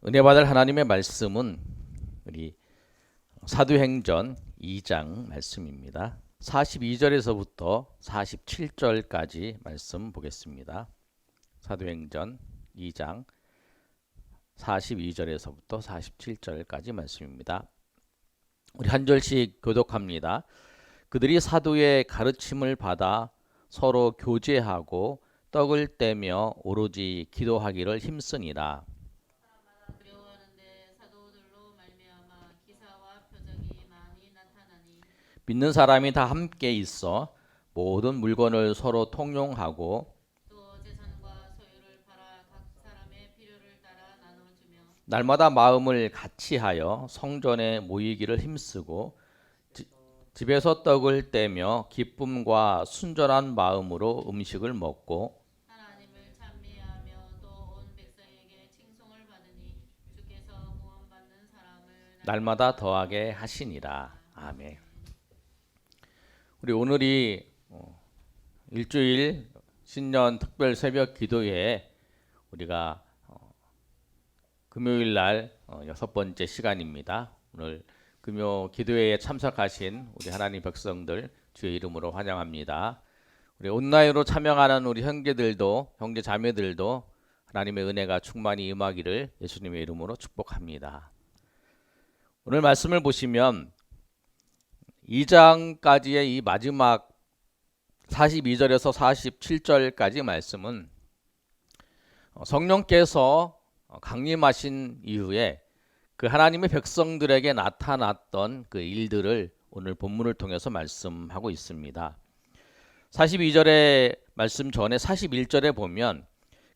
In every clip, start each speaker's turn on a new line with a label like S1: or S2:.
S1: 은혜 받을 하나님의 말씀은 우리 사도행전 2장 말씀입니다. 42절에서부터 47절까지 말씀 보겠습니다. 사도행전 2장 42절에서부터 47절까지 말씀입니다. 우리 한 절씩 교독합니다. 그들이 사도의 가르침을 받아 서로 교제하고 떡을 떼며 오로지 기도하기를 힘쓰니라. 믿는 사람이 다 함께 있어 모든 물건을 서로 통용하고 날마다 마음을 같이하여 성전에 모이기를 힘쓰고 집에서 떡을 떼며 기쁨과 순전한 마음으로 음식을 먹고 날마다 더하게 하시니라. 아멘. 우리 오늘이 일주일 신년 특별 새벽 기도회에 우리가 금요일 날 6번째 시간입니다. 오늘 금요 기도회에 참석하신 우리 하나님 백성들 주의 이름으로 환영합니다. 우리 온라인으로 참여하는 우리 형제들도 형제 자매들도 하나님의 은혜가 충만히 임하기를 예수님의 이름으로 축복합니다. 오늘 말씀을 보시면 2장까지의 이 마지막 42절에서 47절까지 말씀은 성령께서 강림하신 이후에 그 하나님의 백성들에게 나타났던 그 일들을 오늘 본문을 통해서 말씀하고 있습니다. 42절의 말씀 전에 41절에 보면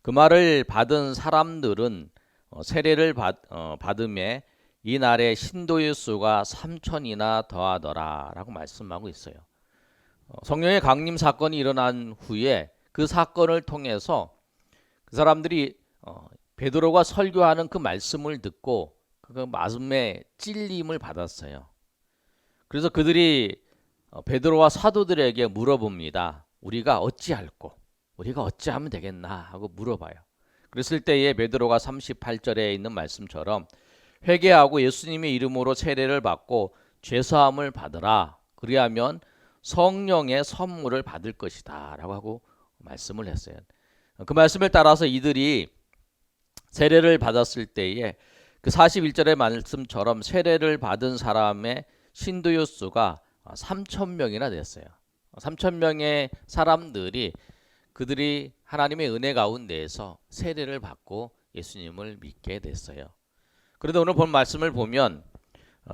S1: 그 말을 받은 사람들은 세례를 받음에 이 날에 신도의 수가 3천이나 더하더라 라고 말씀하고 있어요. 성령의 강림 사건이 일어난 후에 그 사건을 통해서 그 사람들이 베드로가 설교하는 그 말씀을 듣고 그 마음에 찔림을 받았어요. 그래서 그들이 베드로와 사도들에게 물어봅니다. 우리가 어찌할꼬? 우리가 어찌하면 되겠나? 하고 물어봐요. 그랬을 때에 베드로가 38절에 있는 말씀처럼 회개하고 예수님의 이름으로 세례를 받고 죄사함을 받으라. 그리하면 성령의 선물을 받을 것이다 라고 하고 말씀을 했어요. 그 말씀을 따라서 이들이 세례를 받았을 때에 그 41절의 말씀처럼 세례를 받은 사람의 신도의 수가 3,000명이나 됐어요. 3,000명의 사람들이 그들이 하나님의 은혜 가운데에서 세례를 받고 예수님을 믿게 됐어요. 그런데 오늘 본 말씀을 보면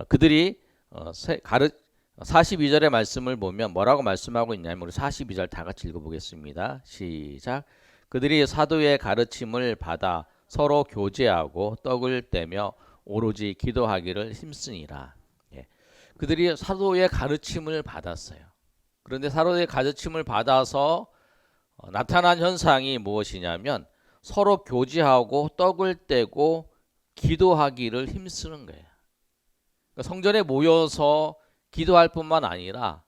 S1: 그들이 42절의 말씀을 보면 뭐라고 말씀하고 있냐면 우리 42절 다 같이 읽어보겠습니다. 시작. 그들이 사도의 가르침을 받아 서로 교제하고 떡을 떼며 오로지 기도하기를 힘쓰니라. 예. 그들이 사도의 가르침을 받았어요. 그런데 사도의 가르침을 받아서 나타난 현상이 무엇이냐면 서로 교제하고 떡을 떼고 기도하기를 힘쓰는 거예요. 그러니까 성전에 모여서 기도할 뿐만 아니라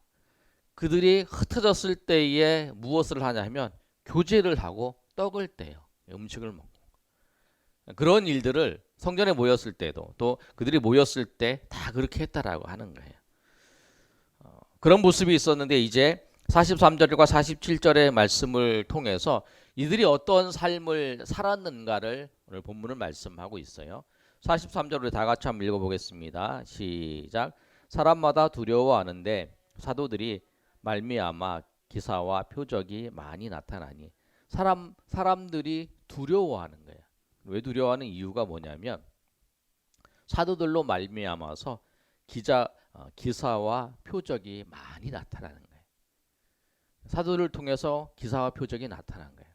S1: 그들이 흩어졌을 때에 무엇을 하냐면 교제를 하고 떡을 떼요. 음식을 먹고. 그런 일들을 성전에 모였을 때도 또 그들이 모였을 때 다 그렇게 했다라고 하는 거예요. 그런 모습이 있었는데 이제 43절과 47절의 말씀을 통해서 이들이 어떤 삶을 살았는가를 오늘 본문을 말씀하고 있어요. 43절을 다 같이 한번 읽어보겠습니다. 시작. 사람마다 두려워하는데 사도들이 말미암아 기사와 표적이 많이 나타나니 사람들이 두려워하는 거예요. 왜 두려워하는 이유가 뭐냐면 사도들로 말미암아서 기사와 표적이 많이 나타나는 거예요. 사도를 통해서 기사와 표적이 나타난 거예요.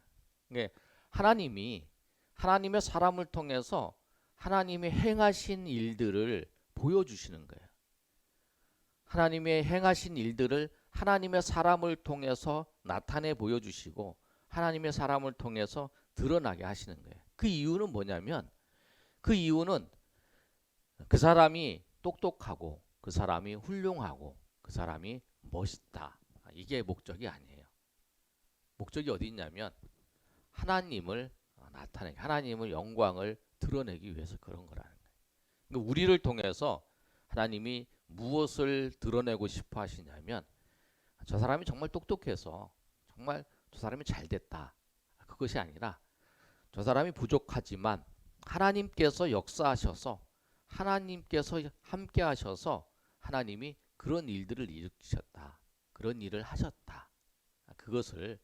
S1: 그러니까 하나님의 사람을 통해서 하나님이 행하신 일들을 보여주시는 거예요. 하나님의 행하신 일들을 하나님의 사람을 통해서 나타내 보여주시고 하나님의 사람을 통해서 드러나게 하시는 거예요. 그 이유는 뭐냐면 그 이유는 그 사람이 똑똑하고 그 사람이 훌륭하고 그 사람이 멋있다. 이게 목적이 아니에요. 목적이 어디 있냐면 하나님을 나타내게, 하나님의 영광을 드러내기 위해서 그런 거라는 거예요. 그러니까 우리를 통해서 하나님이 무엇을 드러내고 싶어 하시냐면 저 사람이 정말 똑똑해서 정말 저 사람이 잘 됐다. 그것이 아니라 저 사람이 부족하지만 하나님께서 역사하셔서 하나님께서 함께 하셔서 하나님이 그런 일들을 일으키셨다. 그런 일을 하셨다. 그것을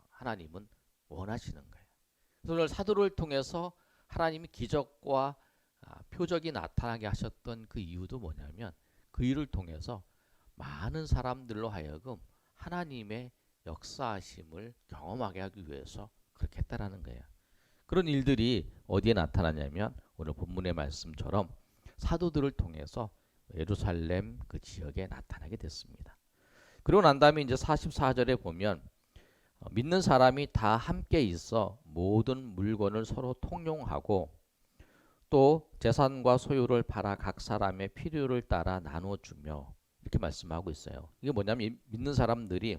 S1: 하나님은 원하시는 거예요. 그래서 오늘 사도를 통해서 하나님이 기적과 표적이 나타나게 하셨던 그 이유도 뭐냐면 그 일을 통해서 많은 사람들로 하여금 하나님의 역사하심을 경험하게 하기 위해서 그렇게 했다라는 거예요. 그런 일들이 어디에 나타나냐면 오늘 본문의 말씀처럼 사도들을 통해서 예루살렘 그 지역에 나타나게 됐습니다. 그리고 난 다음에 이제 44절에 보면 믿는 사람이 다 함께 있어 모든 물건을 서로 통용하고 또 재산과 소유를 팔아 각 사람의 필요를 따라 나눠주며 이렇게 말씀하고 있어요. 이게 뭐냐면 믿는 사람들이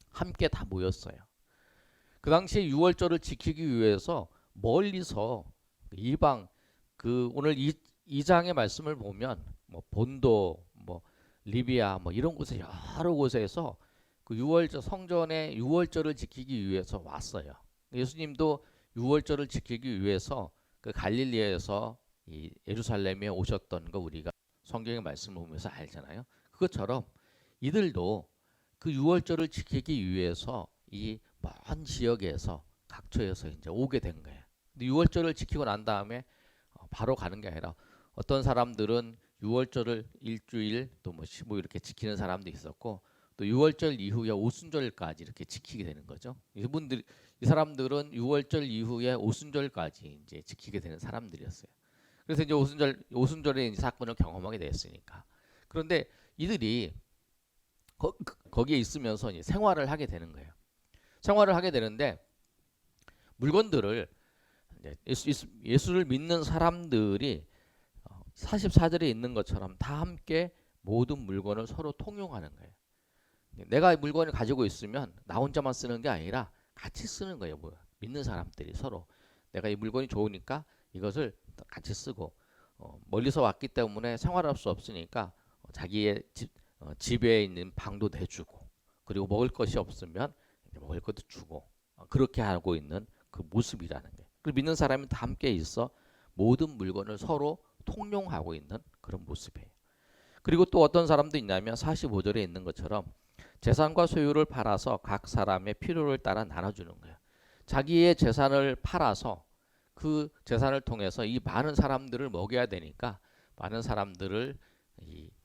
S1: 함께 다 모였어요. 그 당시에 유월절을 지키기 위해서 멀리서 이방 그 오늘 이 장의 말씀을 보면 뭐 본도 뭐 리비아 뭐 이런 곳에 여러 곳에서 그 유월절 성전의 유월절을 지키기 위해서 왔어요. 예수님도 유월절을 지키기 위해서 그 갈릴리에서 이 예루살렘에 오셨던 거 우리가 성경의 말씀을 보면서 알잖아요. 그것처럼 이들도 그 유월절을 지키기 위해서 이 먼 지역에서 각처에서 이제 오게 된 거예요. 근데 유월절을 지키고 난 다음에 바로 가는 게 아니라 어떤 사람들은 유월절을 일주일 또 뭐 이렇게 지키는 사람도 있었고 또 유월절 이후에 오순절까지 이렇게 지키게 되는 거죠. 이 사람들은 유월절 이후에 오순절까지 이제 지키게 되는 사람들이었어요. 그래서 이제 오순절에 이제 사건을 경험하게 됐으니까. 그런데 이들이 거기에 있으면서 이제 생활을 하게 되는 거예요. 생활을 하게 되는데 물건들을 예수를 믿는 사람들이 44절에 있는 것처럼 다 함께 모든 물건을 서로 통용하는 거예요. 내가 물건을 가지고 있으면 나 혼자만 쓰는 게 아니라 같이 쓰는 거예요. 믿는 사람들이 서로 내가 이 물건이 좋으니까 이것을 같이 쓰고 멀리서 왔기 때문에 생활할 수 없으니까 자기의 집에 있는 방도 내주고 그리고 먹을 것이 없으면 먹을 것도 주고 그렇게 하고 있는 그 모습이라는 거예요. 그리고 믿는 사람이 다 함께 있어 모든 물건을 서로 통용하고 있는 그런 모습이에요. 그리고 또 어떤 사람도 있냐면 45절에 있는 것처럼 재산과 소유를 팔아서 각 사람의 필요를 따라 나눠주는 거예요. 자기의 재산을 팔아서 그 재산을 통해서 이 많은 사람들을 먹여야 되니까 많은 사람들을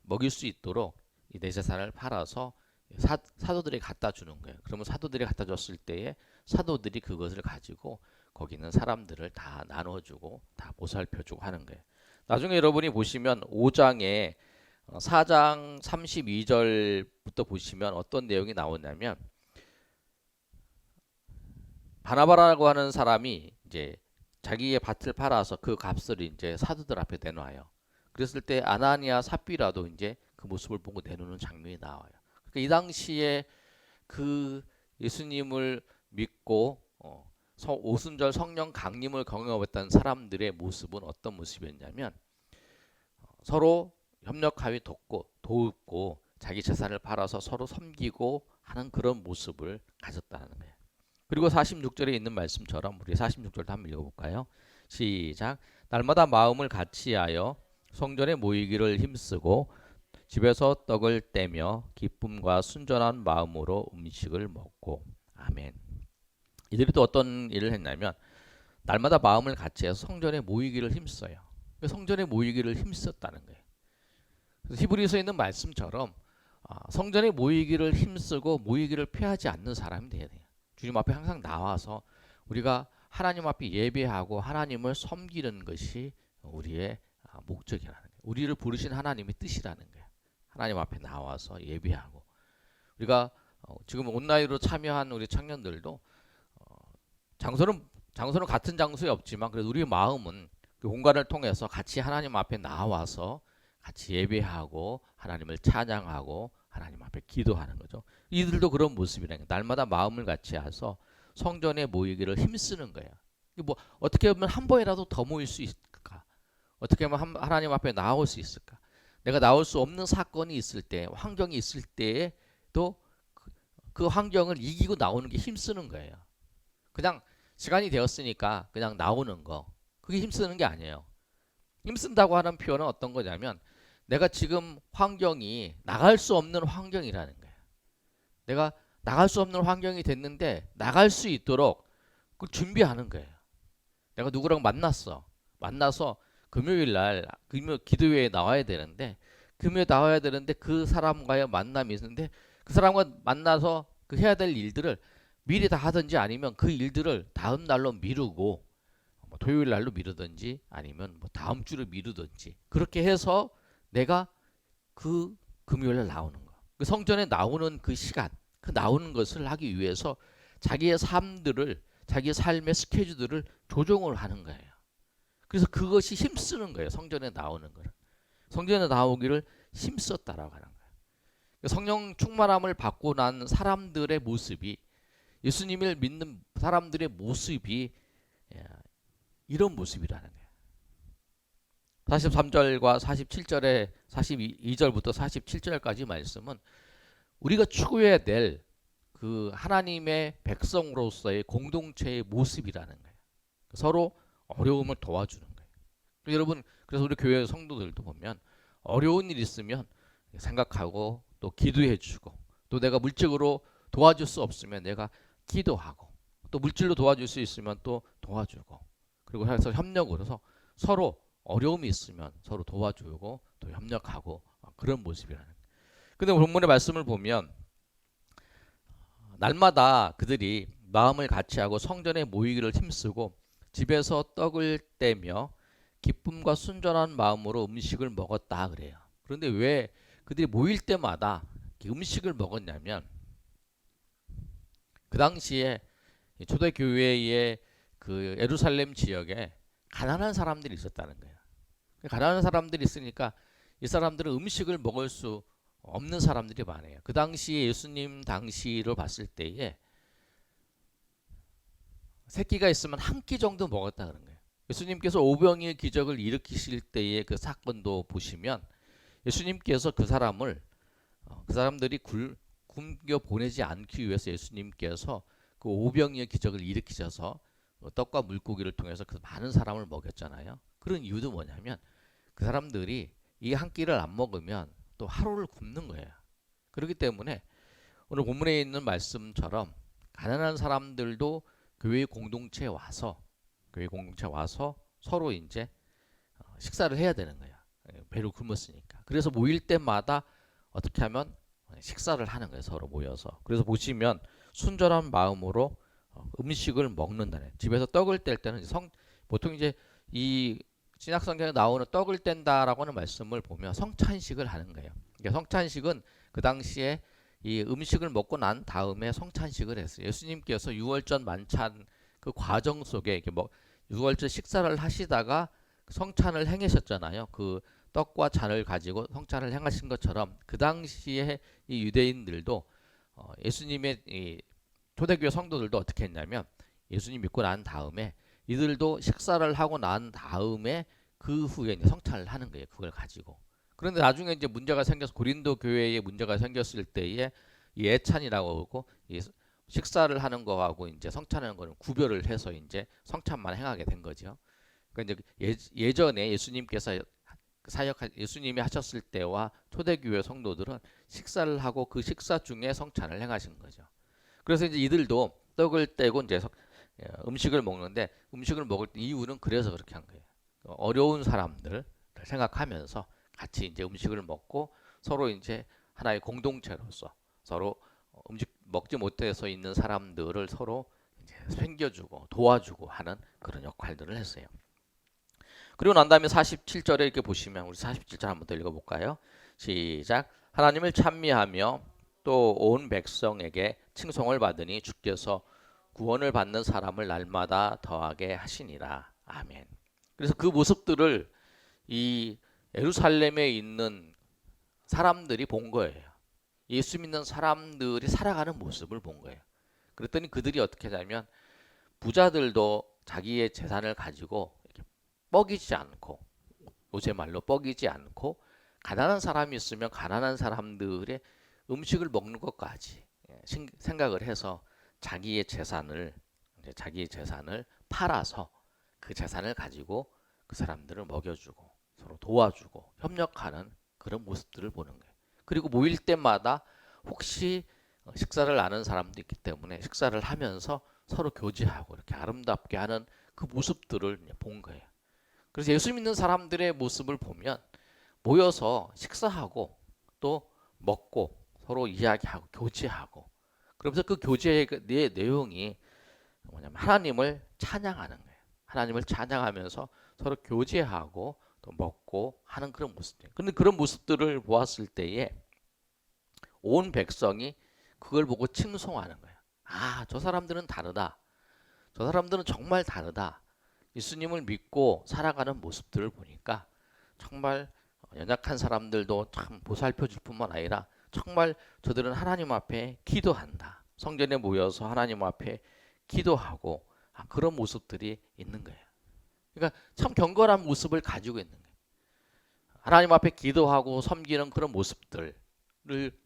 S1: 먹일 수 있도록 내 재산을 팔아서 사도들이 갖다 주는 거예요. 그러면 사도들이 갖다 줬을 때에 사도들이 그것을 가지고 거기 있는 사람들을 다 나눠주고 다 보살펴주고 하는 거예요. 나중에 여러분이 보시면 5장에 4장 32절부터 보시면 어떤 내용이 나오냐면 바나바라고 하는 사람이 이제 자기의 밭을 팔아서 그 값을 이제 사도들 앞에 내놔요. 그랬을 때 아나니아 삽비라도 이제 그 모습을 보고 내놓는 장면이 나와요. 그러니까 이 당시에 그 예수님을 믿고 오순절 성령 강림을 경험했던 사람들의 모습은 어떤 모습이었냐면 서로 협력하여 돕고 자기 재산을 팔아서 서로 섬기고 하는 그런 모습을 가졌다는 거예요. 그리고 46절에 있는 말씀처럼 우리 46절도 한번 읽어볼까요? 시작. 날마다 마음을 같이하여 성전에 모이기를 힘쓰고 집에서 떡을 떼며 기쁨과 순전한 마음으로 음식을 먹고. 아멘. 이들이 또 어떤 일을 했냐면 날마다 마음을 같이해서 성전에 모이기를 힘써요. 성전에 모이기를 힘썼다는 거예요. 그래서 히브리서에 있는 말씀처럼 성전에 모이기를 힘쓰고 모이기를 피하지 않는 사람이 돼야 돼요. 주님 앞에 항상 나와서 우리가 하나님 앞에 예배하고 하나님을 섬기는 것이 우리의 목적이라는 거예요. 우리를 부르신 하나님의 뜻이라는 거예요. 하나님 앞에 나와서 예배하고 우리가 지금 온라인으로 참여한 우리 청년들도 장소는 같은 장소에 없지만 그래도 우리의 마음은 그 공간을 통해서 같이 하나님 앞에 나와서 같이 예배하고 하나님을 찬양하고 하나님 앞에 기도하는 거죠. 이들도 그런 모습이라는 거예요. 날마다 마음을 같이 해서 성전에 모이기를 힘쓰는 거예요. 뭐 어떻게 보면 한 번이라도 더 모일 수 있을까? 어떻게 하면 하나님 앞에 나올 수 있을까? 내가 나올 수 없는 사건이 있을 때, 환경이 있을 때에도 그 환경을 이기고 나오는 게 힘쓰는 거예요. 그냥 시간이 되었으니까 그냥 나오는 거. 그게 힘쓰는 게 아니에요. 힘쓴다고 하는 표현은 어떤 거냐면 내가 지금 환경이 나갈 수 없는 환경이라는 거예요. 내가 나갈 수 없는 환경이 됐는데 나갈 수 있도록 그걸 준비하는 거예요. 내가 누구랑 만났어. 만나서 금요일 날 기도회에 나와야 되는데 금요일에 나와야 되는데 그 사람과의 만남이 있는데 그 사람과 만나서 그 해야 될 일들을 미리 다 하든지 아니면 그 일들을 다음 날로 미루고 뭐 토요일 날로 미루든지 아니면 뭐 다음 주로 미루든지 그렇게 해서 내가 그 금요일 날 나오는 거. 그 성전에 나오는 그 시간, 그 나오는 것을 하기 위해서 자기의 삶들을 자기의 삶의 스케줄들을 조정을 하는 거예요. 그래서 그것이 힘쓰는 거예요. 성전에 나오는 거를. 성전에 나오기를 힘썼다라고 하는 거예요. 성령 충만함을 받고 난 사람들의 모습이 예수님을 믿는 사람들의 모습이 이런 모습이라는 거예요. 43절과 47절에 42절부터 47절까지 말씀은 우리가 추구해야 될 그 하나님의 백성으로서의 공동체의 모습이라는 거예요. 서로 어려움을 도와주는 거예요. 여러분, 그래서 우리 교회 성도들도 보면 어려운 일 있으면 생각하고 또 기도해주고 또 내가 물질적으로 도와줄 수 없으면 내가 기도하고 또 물질로 도와줄 수 있으면 또 도와주고 그리고 해서 협력을 해서 서로 어려움이 있으면 서로 도와주고 또 협력하고 그런 모습이라는 거예요. 근데 본문의 말씀을 보면 날마다 그들이 마음을 같이하고 성전에 모이기를 힘쓰고 집에서 떡을 떼며 기쁨과 순전한 마음으로 음식을 먹었다 그래요. 그런데 왜 그들이 모일 때마다 음식을 먹었냐면 그 당시에 초대교회의 그 예루살렘 지역에 가난한 사람들이 있었다는 거예요. 가난한 사람들이 있으니까 이 사람들은 음식을 먹을 수 없는 사람들이 많아요. 그 당시에 예수님 당시로 봤을 때에 세 끼가 있으면 한 끼 정도 먹었다 그런 거예요. 예수님께서 오병이의 기적을 일으키실 때의 그 사건도 보시면 예수님께서 그 사람들이 굶겨 보내지 않기 위해서 예수님께서 그 오병이의 기적을 일으키셔서 떡과 물고기를 통해서 그 많은 사람을 먹였잖아요. 그런 이유도 뭐냐면 그 사람들이 이 한 끼를 안 먹으면 또 하루를 굶는 거예요. 그렇기 때문에 오늘 본문에 있는 말씀처럼 가난한 사람들도 교회 공동체에 와서 서로 이제 식사를 해야 되는 거야. 배로 굶었으니까. 그래서 모일 때마다 어떻게 하면 식사를 하는 거예요. 서로 모여서. 그래서 보시면 순전한 마음으로 음식을 먹는다네. 집에서 떡을 뗄 때는 보통 이제 이 신약 성경에 나오는 떡을 뗀다라고 하는 말씀을 보면 성찬식을 하는 거예요. 그러니까 성찬식은 그 당시에 이 음식을 먹고 난 다음에 성찬식을 했어요. 예수님께서 유월절 만찬 그 과정 속에 이렇게 유월절 식사를 하시다가 성찬을 행하셨잖아요. 그 떡과 잔을 가지고 성찬을 행하신 것처럼 그 당시에 이 유대인들도 예수님의 이 초대교회 성도들도 어떻게 했냐면 예수님 믿고 난 다음에 이들도 식사를 하고 난 다음에 그 후에 이제 성찬을 하는 거예요. 그걸 가지고. 그런데 나중에 이제 문제가 생겨서 고린도 교회에 문제가 생겼을 때에 이 예찬이라고 하고 이 식사를 하는 거하고 이제 성찬하는 거는 구별을 해서 이제 성찬만 행하게 된 거죠. 그러니까 이제 예전에 예수님이 하셨을 때와 초대교회 성도들은 식사를 하고 그 식사 중에 성찬을 행하신 거죠. 그래서 이제 이들도 떡을 떼고 이제 음식을 먹는데 음식을 먹을 이유는 그래서 그렇게 한 거예요. 어려운 사람들을 생각하면서 같이 이제 음식을 먹고 서로 이제 하나의 공동체로서 서로 음식 먹지 못해서 있는 사람들을 서로 이제 챙겨주고 도와주고 하는 그런 역할들을 했어요. 그리고 난 다음에 47절에 이렇게 보시면 우리 47절 한번 더 읽어볼까요? 시작. 하나님을 찬미하며 또 온 백성에게 칭송을 받으니 주께서 구원을 받는 사람을 날마다 더하게 하시니라. 아멘. 그래서 그 모습들을 이 예루살렘에 있는 사람들이 본 거예요. 예수 믿는 사람들이 살아가는 모습을 본 거예요. 그랬더니 그들이 어떻게 하냐면 부자들도 자기의 재산을 가지고 이렇게 뻐기지 않고, 요새 말로 뻐기지 않고, 가난한 사람이 있으면 가난한 사람들의 음식을 먹는 것까지 생각을 해서 자기의 재산을 팔아서 그 재산을 가지고 그 사람들을 먹여주고 서로 도와주고 협력하는 그런 모습들을 보는 거예요. 그리고 모일 때마다 혹시 식사를 나눈 사람도 있기 때문에 식사를 하면서 서로 교제하고 이렇게 아름답게 하는 그 모습들을 본 거예요. 그래서 예수 믿는 사람들의 모습을 보면 모여서 식사하고 또 먹고 서로 이야기하고 교제하고, 그러면서 그 교제의 내용이 뭐냐면 하나님을 찬양하는 거예요. 하나님을 찬양하면서 서로 교제하고 또 먹고 하는 그런 모습들. 근데 그런 모습들을 보았을 때에 온 백성이 그걸 보고 칭송하는 거예요. 아, 저 사람들은 다르다. 저 사람들은 정말 다르다. 예수님을 믿고 살아가는 모습들을 보니까 정말 연약한 사람들도 참 보살펴줄 뿐만 아니라 정말 저들은 하나님 앞에 기도한다. 성전에 모여서 하나님 앞에 기도하고 그런 모습들이 있는 거예요. 그러니까 참 경건한 모습을 가지고 있는 거예요. 하나님 앞에 기도하고 섬기는 그런 모습들을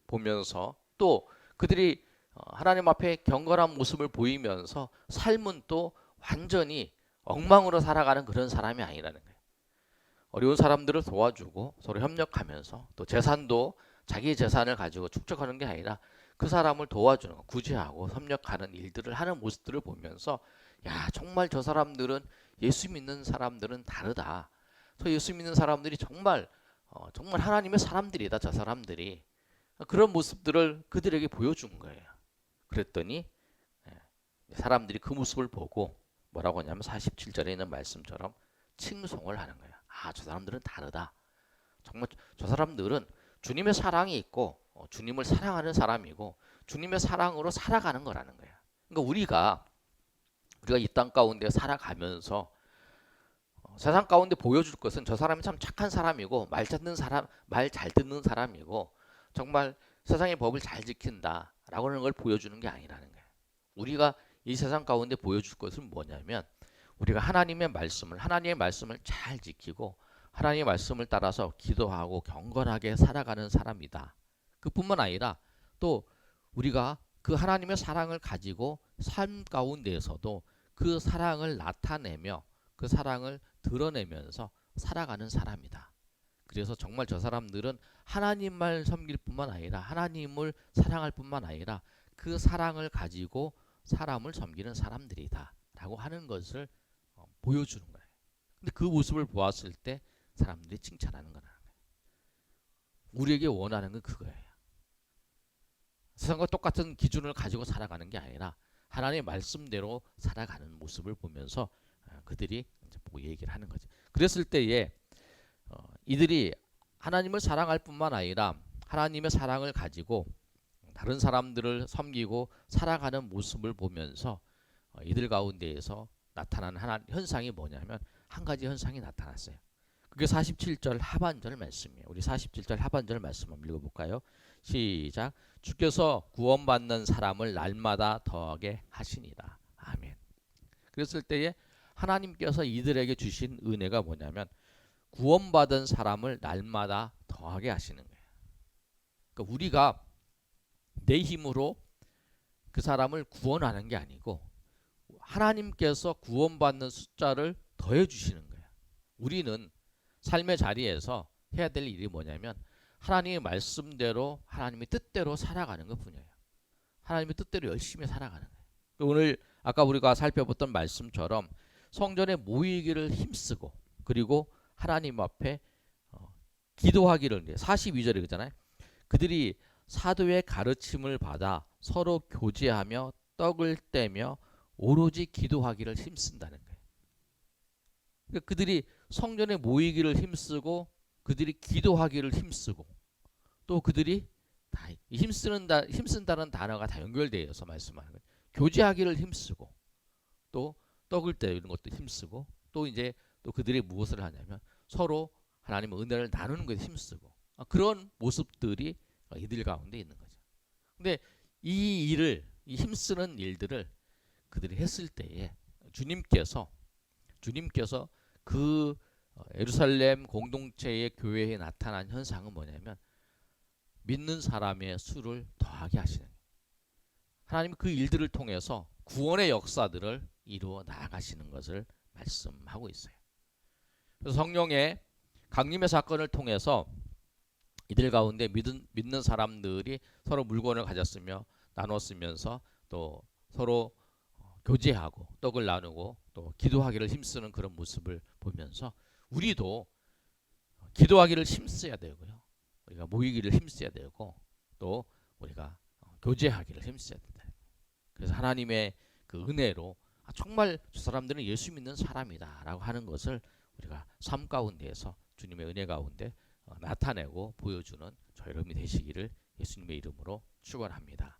S1: 보면서 또 그들이 하나님 앞에 경건한 모습을 보이면서 삶은 또 완전히 엉망으로 살아가는 그런 사람이 아니라는 거예요. 어려운 사람들을 도와주고 서로 협력하면서 또 재산도 자기 재산을 가지고 축적하는 게 아니라 그 사람을 도와주는 거, 구제하고 협력하는 일들을 하는 모습들을 보면서 야, 정말 저 사람들은 예수 믿는 사람들은 다르다. 저 예수 믿는 사람들이 정말 정말 하나님의 사람들이다. 저 사람들이 그런 모습들을 그들에게 보여준 거예요. 그랬더니 사람들이 그 모습을 보고 뭐라고 하냐면 47절에 있는 말씀처럼 칭송을 하는 거예요. 아, 저 사람들은 다르다. 정말 저 사람들은 주님의 사랑이 있고 주님을 사랑하는 사람이고 주님의 사랑으로 살아가는 거라는 거예요. 그러니까 우리가 이 땅 가운데 살아가면서 세상 가운데 보여줄 것은 저 사람이 참 착한 사람이고 말 잘 듣는 사람이고 정말 세상의 법을 잘 지킨다라고 하는 걸 보여주는 게 아니라는 거예요. 우리가 이 세상 가운데 보여줄 것은 뭐냐면 우리가 하나님의 말씀을 잘 지키고 하나님의 말씀을 따라서 기도하고 경건하게 살아가는 사람이다. 그뿐만 아니라 또 우리가 그 하나님의 사랑을 가지고 삶 가운데에서도 그 사랑을 나타내며 그 사랑을 드러내면서 살아가는 사람이다. 그래서 정말 저 사람들은 하나님만 섬길 뿐만 아니라 하나님을 사랑할 뿐만 아니라 그 사랑을 가지고 사람을 섬기는 사람들이다 라고 하는 것을 보여주는 거예요. 근데 그 모습을 보았을 때 사람들이 칭찬하는 거라는 거예요. 우리에게 원하는 건 그거예요. 세상과 똑같은 기준을 가지고 살아가는 게 아니라 하나님의 말씀대로 살아가는 모습을 보면서 그들이 이제 보고 얘기를 하는 거죠. 그랬을 때에 이들이 하나님을 사랑할 뿐만 아니라 하나님의 사랑을 가지고 다른 사람들을 섬기고 살아가는 모습을 보면서 이들 가운데에서 나타나는 현상이 뭐냐면 한 가지 현상이 나타났어요. 그게 47절 하반절 말씀이에요. 우리 47절 하반절 말씀 한번 읽어볼까요? 시작. 주께서 구원받는 사람을 날마다 더하게 하시니라. 아멘. 그랬을 때에 하나님께서 이들에게 주신 은혜가 뭐냐면 구원받은 사람을 날마다 더하게 하시는 거예요. 그러니까 우리가 내 힘으로 그 사람을 구원하는 게 아니고 하나님께서 구원받는 숫자를 더해 주시는 거예요. 우리는 삶의 자리에서 해야 될 일이 뭐냐면 하나님의 말씀대로 하나님의 뜻대로 살아가는 것뿐이에요. 하나님의 뜻대로 열심히 살아가는 거예요. 오늘 아까 우리가 살펴봤던 말씀처럼 성전에 모이기를 힘쓰고 그리고 하나님 앞에 기도하기를 42절에 그러잖아요. 그들이 사도의 가르침을 받아 서로 교제하며 떡을 떼며 오로지 기도하기를 힘쓴다는 거예요. 그러니까 그들이 성전에 모이기를 힘쓰고 그들이 기도하기를 힘쓰고 또 그들이 다 힘쓴다는 단어가 다 연결되어서 말씀하는 거예요. 교제하기를 힘쓰고 또 떡을 떼는 것도 힘쓰고 또 이제 또 그들이 무엇을 하냐면 서로 하나님의 은혜를 나누는 것에 힘쓰고 그런 모습들이 이들 가운데 있는 거죠. 근데 이 힘쓰는 일들을 그들이 했을 때에 주님께서 그 예루살렘 공동체의 교회에 나타난 현상은 뭐냐면 믿는 사람의 수를 더하게 하시는 거예요. 하나님은 그 일들을 통해서 구원의 역사들을 이루어 나아가시는 것을 말씀하고 있어요. 그래서 성령의 강림의 사건을 통해서 이들 가운데 믿는 사람들이 서로 물건을 가졌으며 나눠 쓰면서 또 서로 교제하고 떡을 나누고 또 기도하기를 힘쓰는 그런 모습을 보면서 우리도 기도하기를 힘써야 되고요. 우리가 모이기를 힘써야 되고 또 우리가 교제하기를 힘써야 된다. 그래서 하나님의 그 은혜로 정말 저 사람들은 예수 믿는 사람이다라고 하는 것을 우리가 삶 가운데에서 주님의 은혜 가운데 나타내고 보여주는 저 여러분이 되시기를 예수님의 이름으로 축원합니다.